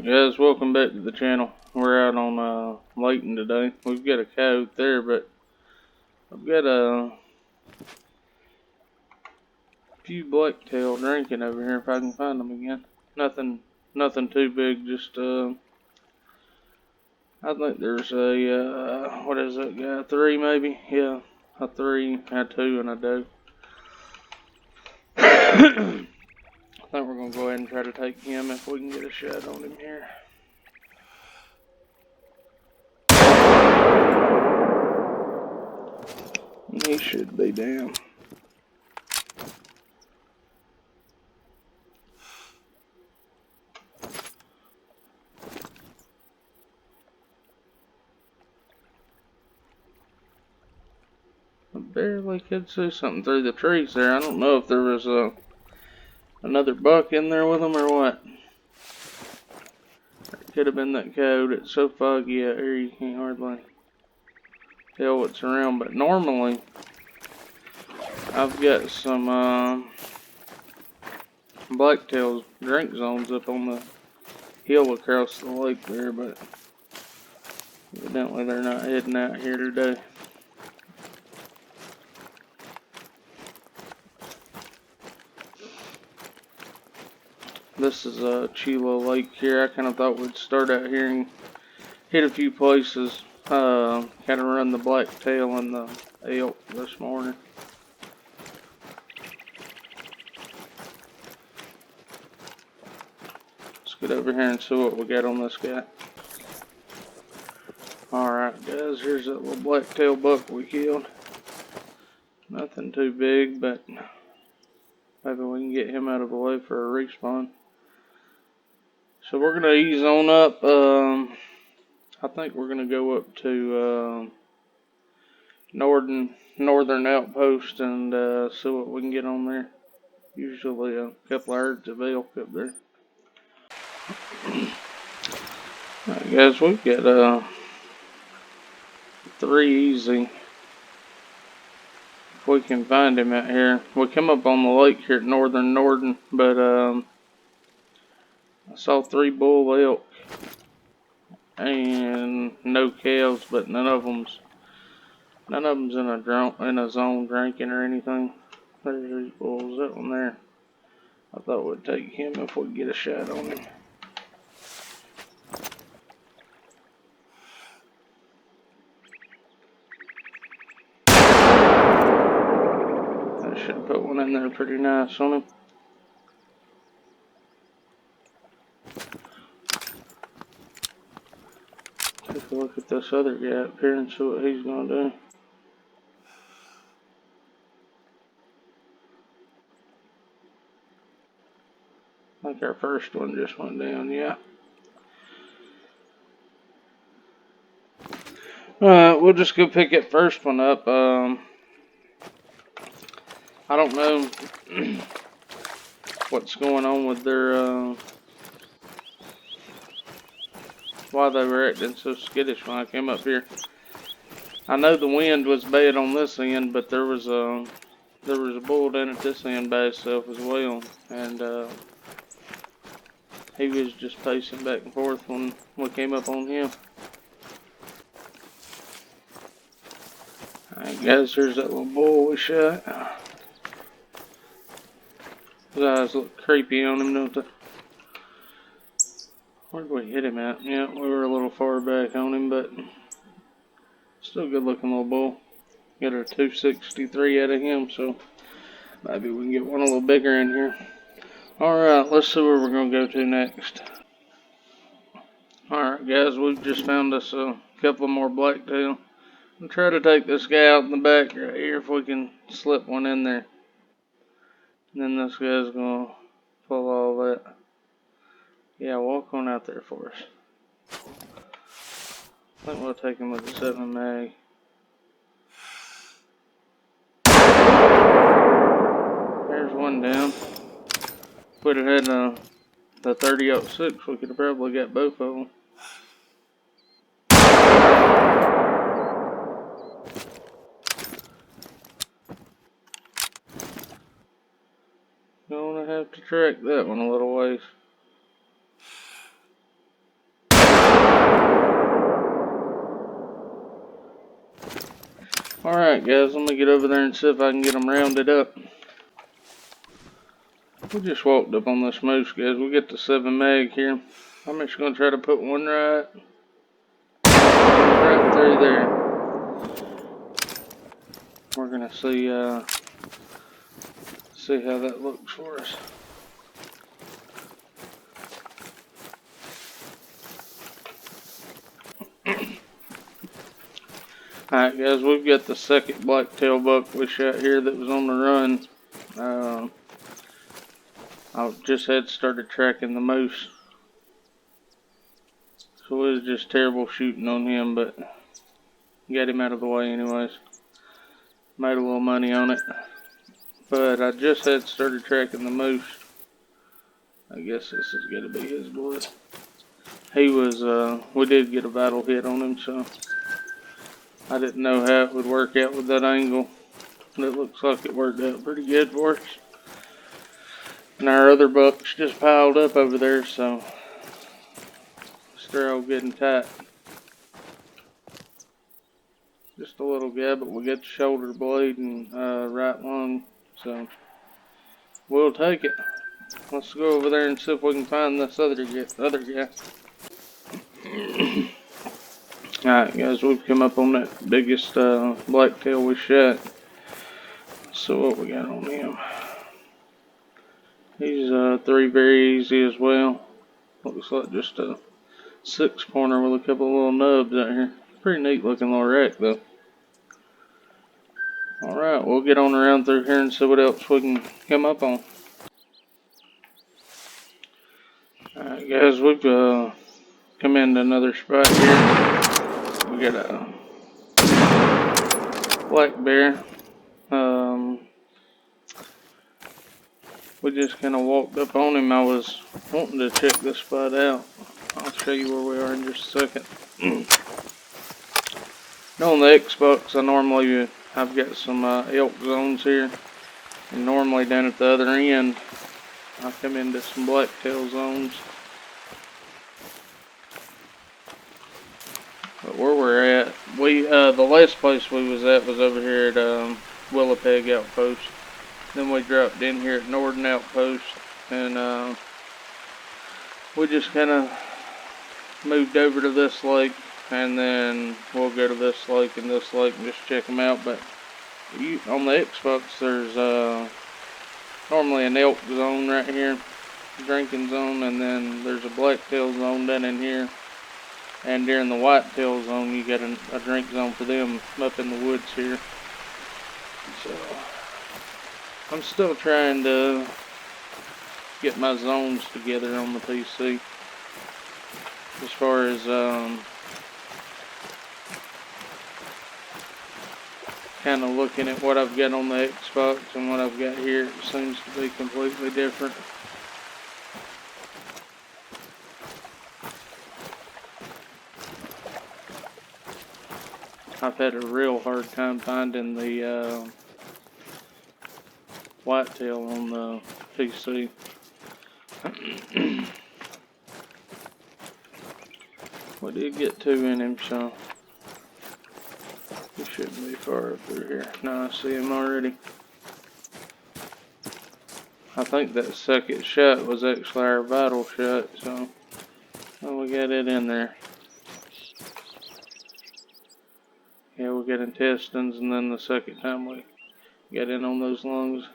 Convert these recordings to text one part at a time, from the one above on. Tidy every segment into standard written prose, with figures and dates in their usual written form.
Guys, welcome back to the channel. We're out on Layton today. We've got a cow there, but I've got a few blacktail drinking over here if I can find them again. Nothing too big, just I think there's a what is that guy? 3 maybe? Yeah, a 3, a 2, and a doe. I think we're gonna go ahead and try to take him if we can get a shot on him here. He should be down. I barely could see something through the trees there. I don't know if there was another buck in there with him or what. It could have been that cow. It's so foggy out here you can't hardly tell what's around. But normally, I've got some blacktail drink zones up on the hill across the lake there, but evidently they're not heading out here today. This is a Chilo Lake here. I kind of thought we'd start out here and hit a few places. Kind of run the blacktail and the elk this morning. Let's get over here and see what we got on this guy. Alright guys, here's that little blacktail buck we killed. Nothing too big, but maybe we can get him out of the way for a respawn. So we're going to ease on up. I think we're going to go up to northern outpost and see what we can get on there. Usually a couple of herds of elk up there. Alright guys, we've got 3 easy. If we can find him out here. We come up on the lake here at northern, but I saw 3 bull elk and no calves, but none of them's in a zone drinking or anything. There's these bulls. That one there. I thought we'd take him if we could get a shot on him. I should have put one in there pretty nice on him. Take a look at this other guy up here and see what he's gonna do. I think our first one just went down, yeah. Alright, we'll just go pick that first one up. I don't know what's going on with their, why they were acting so skittish when I came up here. I know the wind was bad on this end, but there was a bull down at this end by himself as well, and he was just pacing back and forth when we came up on him. Alright guys, here's that little bull we shot. His eyes look creepy on him, don't they? Where did we hit him at? Yeah, we were a little far back on him, but still a good looking little bull. Got a 263 out of him, so maybe we can get one a little bigger in here. Alright, let's see where we're going to go to next. Alright guys, we've just found us a couple more blacktail. I'll try to take this guy out in the back right here if we can slip one in there. And then this guy's going to pull all that. Yeah, walk on out there for us. I think we'll take him with the 7 mag. There's one down. If we'd have had the 30-06, we could have probably got both of them. Gonna have to track that one a little ways. Alright guys, let me get over there and see if I can get them rounded up. We just walked up on this moose, guys. We get the 7 mag here. I'm just going to try to put one right through there. We're going to see how that looks for us. Alright guys, we've got the second blacktail buck we shot here that was on the run. I just had started tracking the moose. So it was just terrible shooting on him, but got him out of the way anyways. Made a little money on it. But I just had started tracking the moose. I guess this is going to be his blood. He was, we did get a vital hit on him, so I didn't know how it would work out with that angle. But it looks like it worked out pretty good for us. And our other bucks just piled up over there, so they're all good and tight. Just a little guy, but we got the shoulder blade and right lung, so we'll take it. Let's go over there and see if we can find this other guy. Alright guys, we've come up on that biggest blacktail we shot. So what we got on him? He's 3 very easy as well. Looks like just a 6-pointer with a couple of little nubs out here. Pretty neat looking little rack though. Alright, we'll get on around through here and see what else we can come up on. Alright guys, we've come into another spot here. We got a black bear. We just kind of walked up on him. I was wanting to check this spot out. I'll show you where we are in just a second. On the Xbox, I've got some elk zones here, and normally down at the other end, I come into some blacktail zones. But where we're at, the last place we was at was over here at Willowpeg Outpost. Then we dropped in here at Norden Outpost, and we just kind of moved over to this lake, and then we'll go to this lake and this lake and just check them out. But on the Xbox, there's normally an elk zone right here, drinking zone, and then there's a blacktail zone down in here. And during the whitetail zone, you got a drink zone for them up in the woods here. So I'm still trying to get my zones together on the PC. As far as kind of looking at what I've got on the Xbox and what I've got here, it seems to be completely different. I've had a real hard time finding the whitetail on the PC. We did get 2 in him, so he shouldn't be far up through here. No, I see him already. I think that second shot was actually our vital shot, so we got it in there. Yeah, we got intestines, and then the second time we got in on those lungs.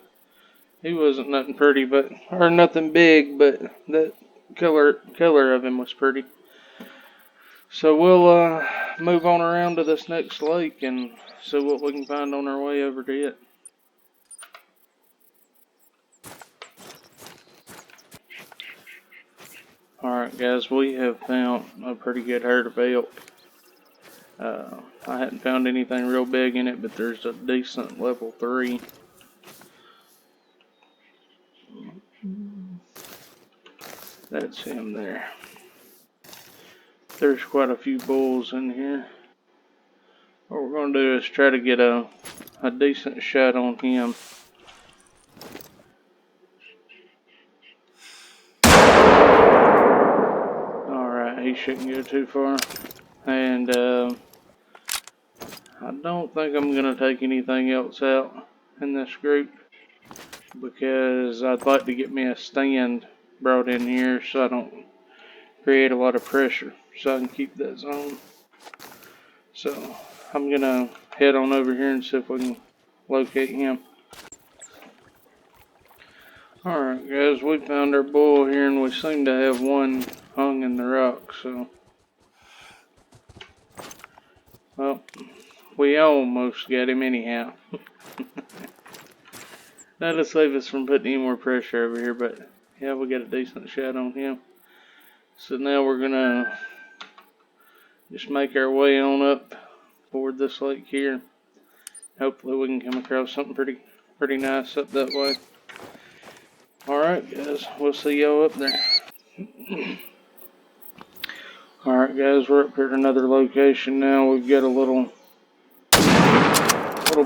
He wasn't nothing pretty, or nothing big, but that color of him was pretty. So we'll move on around to this next lake and see what we can find on our way over to it. Alright guys, we have found a pretty good herd of elk. I hadn't found anything real big in it, but there's a decent level 3. That's him there. There's quite a few bulls in here. What we're going to do is try to get a decent shot on him. Alright, he shouldn't go too far. And I don't think I'm going to take anything else out in this group, because I'd like to get me a stand brought in here so I don't create a lot of pressure, so I can keep that zone. So I'm going to head on over here and see if we can locate him. Alright guys, we found our bull here, and we seem to have one hung in the rock, so well, we almost got him anyhow. That'll save us from putting any more pressure over here, but yeah, we got a decent shot on him. So now we're gonna just make our way on up toward this lake here. Hopefully we can come across something pretty nice up that way. Alright guys, we'll see y'all up there. Alright guys, we're up here at another location now. We've got a little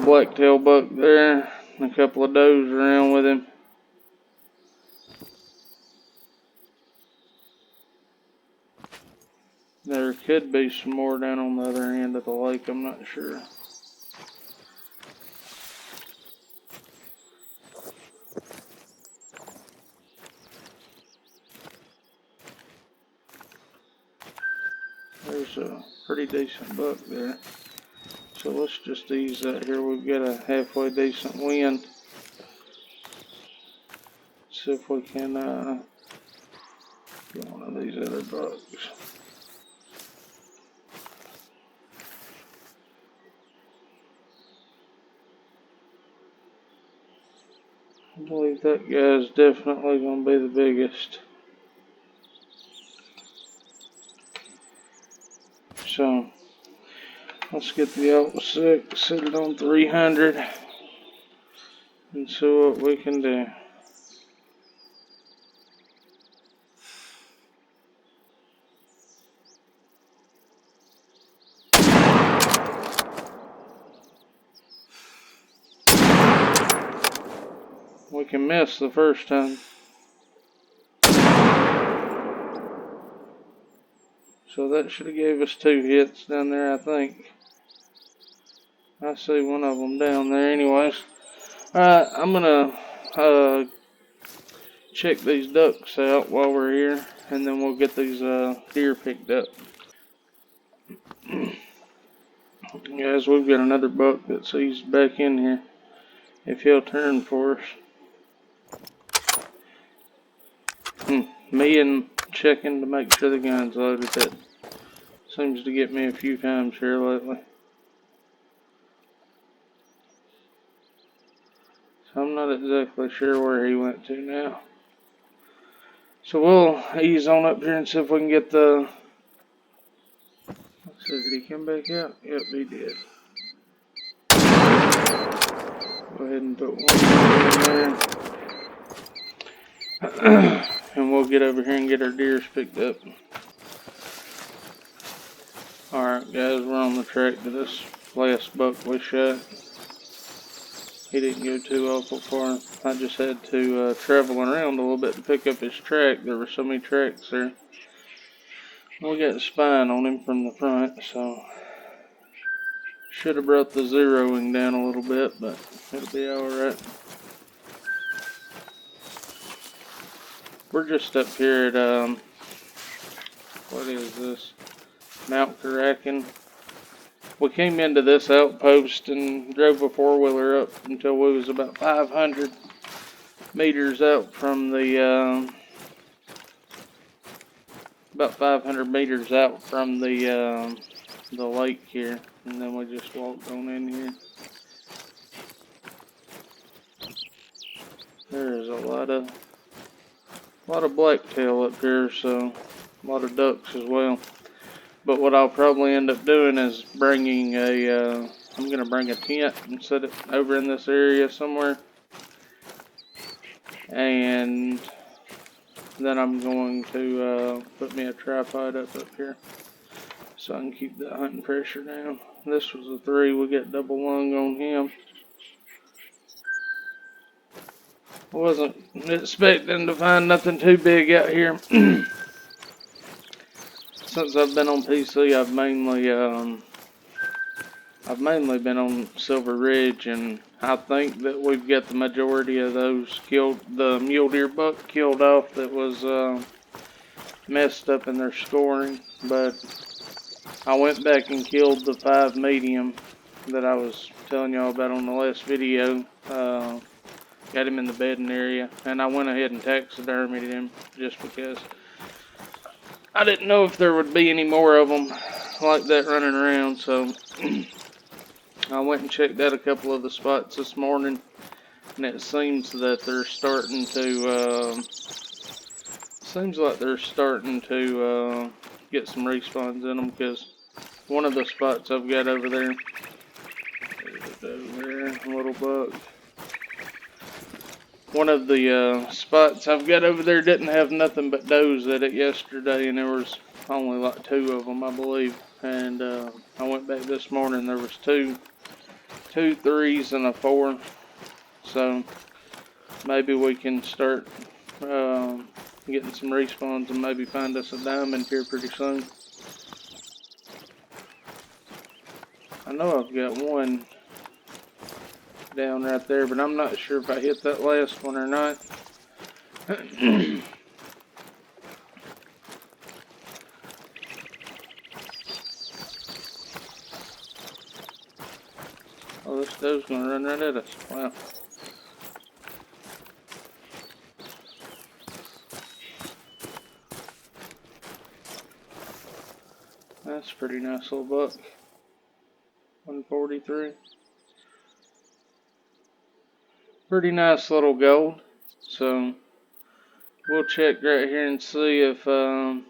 blacktail buck there, and a couple of does around with him. There could be some more down on the other end of the lake, I'm not sure. There's a pretty decent buck there. So let's just ease that here. We've got a halfway decent wind. See if we can get one of these other bucks. I believe that guy's definitely going to be the biggest. So let's get the alt 6, set it on 300, and see what we can do. We can miss the first time. So that should have gave us 2 hits down there, I think. I see one of them down there anyways. Alright, I'm gonna check these ducks out while we're here, and then we'll get these deer picked up. Guys, we've got another buck that's eased back in here. If he'll turn for us. Me and checking to make sure the gun's loaded. That seems to get me a few times here lately. So I'm not exactly sure where he went to now. So we'll ease on up here and see if we can get the... Let's see, did he come back out? Yep, he did. Go ahead and put one in there. And we'll get over here and get our deers picked up. Alright guys, we're on the track to this last buck we shot. He didn't go too awful far. I just had to travel around a little bit to pick up his track. There were so many tracks there. We got the spine on him from the front, so should have brought the zeroing down a little bit, but it'll be alright. We're just up here at, what is this? Mount Karakin. We came into this outpost and drove a 4-wheeler up until we was about 500 meters out from the, the lake here, and then we just walked on in here. There's a lot of blacktail up here, so a lot of ducks as well. But what I'll probably end up doing is bringing a, I'm going to bring a tent and set it over in this area somewhere. And then I'm going to put me a tripod up here so I can keep that hunting pressure down. This was a 3, we got double lung on him. I wasn't expecting to find nothing too big out here. Since I've been on PC, I've mainly I've mainly been on Silver Ridge, and I think that we've got the majority of those killed. The mule deer buck killed off that was messed up in their scoring, but I went back and killed the 5 medium that I was telling y'all about on the last video. Got him in the bedding area, and I went ahead and taxidermied him just because I didn't know if there would be any more of them like that running around, so I went and checked out a couple of the spots this morning, and it seems that they're starting to get some respawns in them, because one of the spots I've got over there, little buck. One of the spots I've got over there didn't have nothing but does at it yesterday, and there was only like 2 of them, I believe. And I went back this morning, there was two 3s and a 4. So maybe we can start getting some respawns and maybe find us a diamond here pretty soon. I know I've got one down right there, but I'm not sure if I hit that last one or not. Oh, this doe's gonna run right at us. Wow. That's a pretty nice little buck. 143. Pretty nice little gold. So we'll check right here and see if the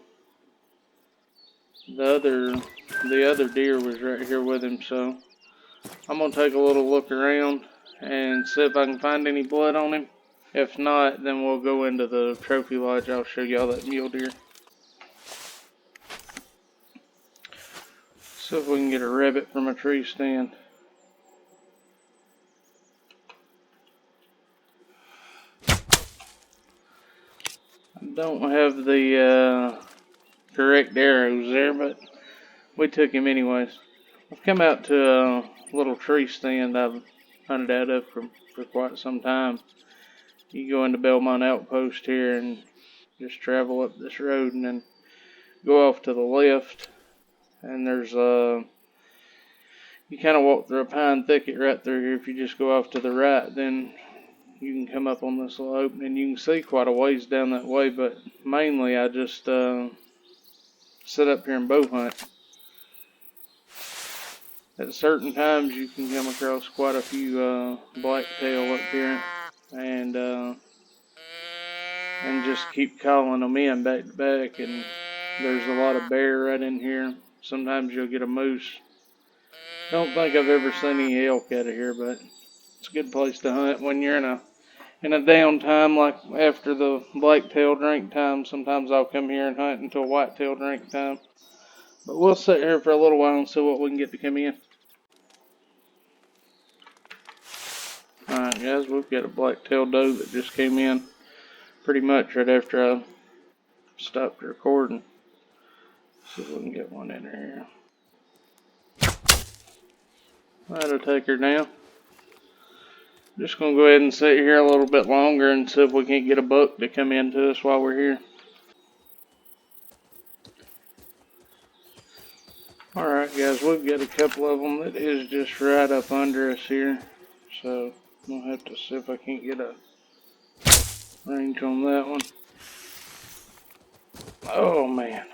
other deer was right here with him. So I'm gonna take a little look around and see if I can find any blood on him. If not, then we'll go into the trophy lodge. I'll show y'all that mule deer. See if we can get a rabbit from a tree stand. I don't have the correct arrows there, but we took him anyways. I've come out to a little tree stand I've hunted out of for quite some time. You go into Belmont Outpost here and just travel up this road and then go off to the left, and there's you kind of walk through a pine thicket right through here. If you just go off to the right, then you can come up on this little opening. You can see quite a ways down that way, but mainly I just sit up here and bow hunt. At certain times you can come across quite a few blacktail up here, and just keep calling them in back to back. And there's a lot of bear right in here. Sometimes you'll get a moose. Don't think I've ever seen any elk out of here, but it's a good place to hunt when you're in a downtime, like after the blacktail drink time. Sometimes I'll come here and hunt until whitetail drink time. But we'll sit here for a little while and see what we can get to come in. Alright guys, we've got a blacktail doe that just came in pretty much right after I stopped recording. See if we can get one in here. That'll take her down. Just gonna go ahead and sit here a little bit longer and see if we can't get a buck to come into us while we're here. Alright guys, we've got a couple of them that is just right up under us here. So we'll have to see if I can't get a range on that one. Oh man.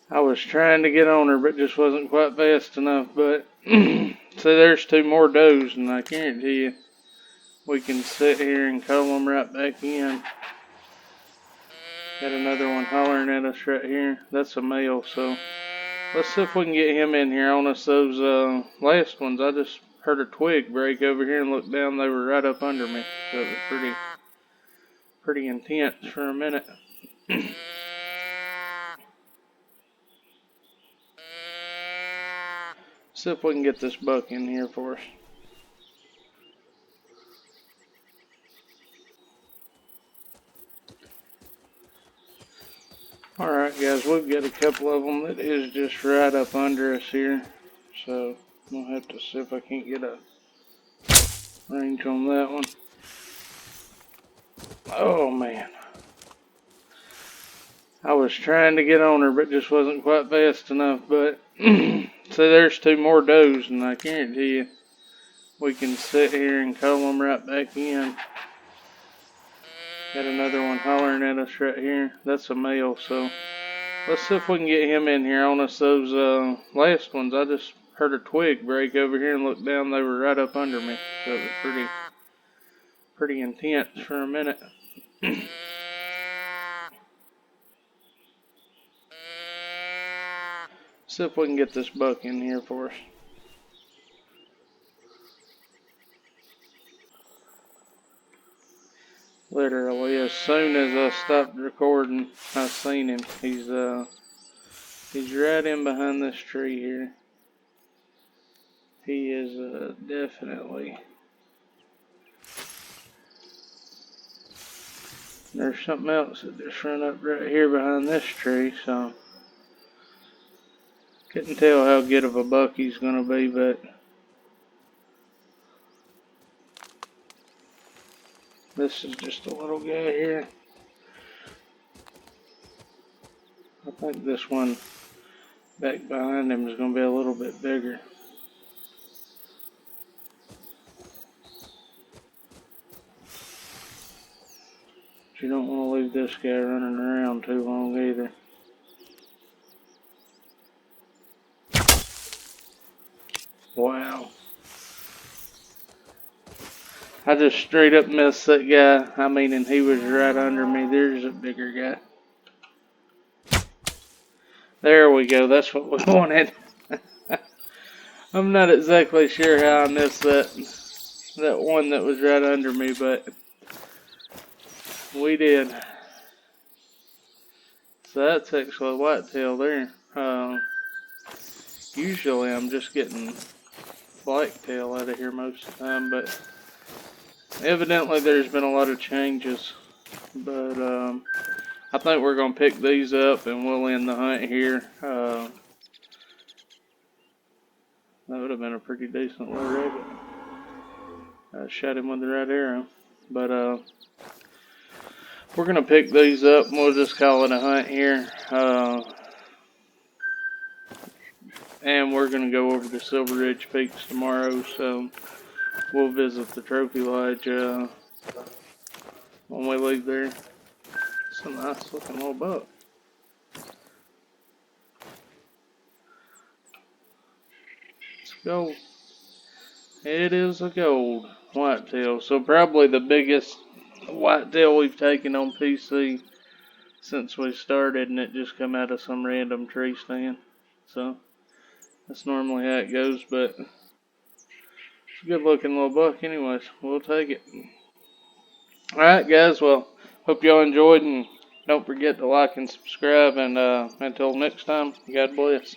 I was trying to get on her, but just wasn't quite fast enough. But see, there's 2 more does, and I guarantee you we can sit here and call them right back in. Got another one hollering at us right here. That's a male, so let's see if we can get him in here on us. Those last ones, I just heard a twig break over here and looked down. They were right up under me, so it was pretty intense for a minute. See if we can get this buck in here for us. Alright guys, we've got a couple of them that is just right up under us here. so I'm gonna have to see if I can't get a range on that one. Oh man. I was trying to get on her, but just wasn't quite fast enough. But see, there's 2 more does, and I guarantee you we can sit here and call them right back in. Got another one hollering at us right here. That's a male, so let's see if we can get him in here on us. Those last ones, I just heard a twig break over here and looked down. They were right up under me, so it was pretty intense for a minute. See if we can get this buck in here for us. Literally, as soon as I stopped recording, I seen him. He's right in behind this tree here. He is definitely. There's something else that just run up right here behind this tree, so couldn't tell how good of a buck he's gonna be, but this is just a little guy here. I think this one back behind him is gonna be a little bit bigger. But you don't want to leave this guy running around too long either. Wow. I just straight up missed that guy. I mean, and he was right under me. There's a bigger guy. There we go. That's what we wanted. I'm not exactly sure how I missed that one that was right under me, but we did. So that's actually a whitetail there. Usually I'm just getting blacktail out of here most of the time, but evidently there's been a lot of changes. But I think we're going to pick these up and we'll end the hunt here. That would have been a pretty decent little rabbit. I shot him with the right arrow. But we're going to pick these up and we'll just call it a hunt here. And we're going to go over to Silver Ridge Peaks tomorrow, so we'll visit the trophy lodge when we leave there. It's a nice looking little buck. It's gold. It is a gold whitetail, so probably the biggest whitetail we've taken on PC since we started, and it just come out of some random tree stand. So that's normally how it goes, but it's a good looking little buck anyways. We'll take it. Alright guys, well, hope y'all enjoyed, and don't forget to like and subscribe, and until next time, God bless.